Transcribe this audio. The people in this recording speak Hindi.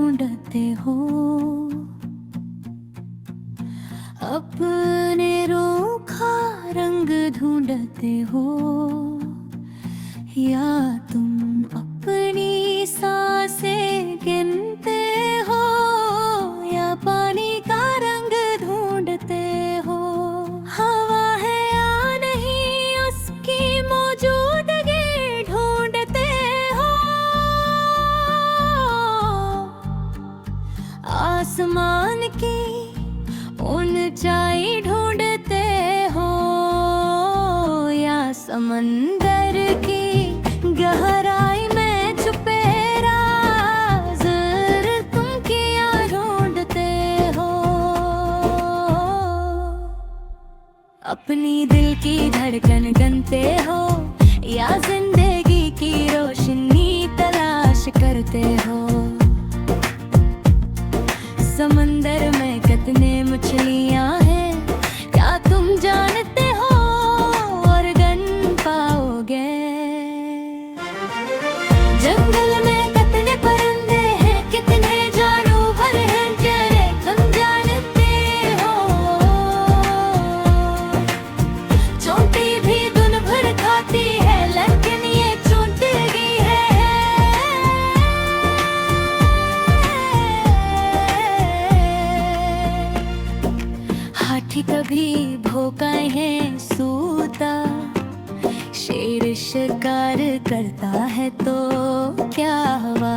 ढूंढते हो, अपने रूखा रंग ढूंढते हो, या तुम अपनी सांसें गिनते हो, या पानी का रंग ढूंढते हो। हवा है या नहीं उसकी मौजूदगी ढूंढते हो, आसमान की ऊंचाई ढूंढते हो, या समंदर की गहराई में छुपे राज तुम क्या ढूंढते हो। अपनी दिल की धड़कन गनते हो, या जिंदगी की रोशनी तलाश करते हो। समंदर में कितने मछलियां हैं क्या तुम जानते हो, और गन पाओगे। जंगल में कितने परिंदे हैं, कितने जानवर हैं, क्या तुम जानते हो। चोटी भी दिन भर खाती है, लेकिन ये चोटगी है। हाथी कभी भोंका है सूता, शेर शिकार करता है तो क्या हुआ।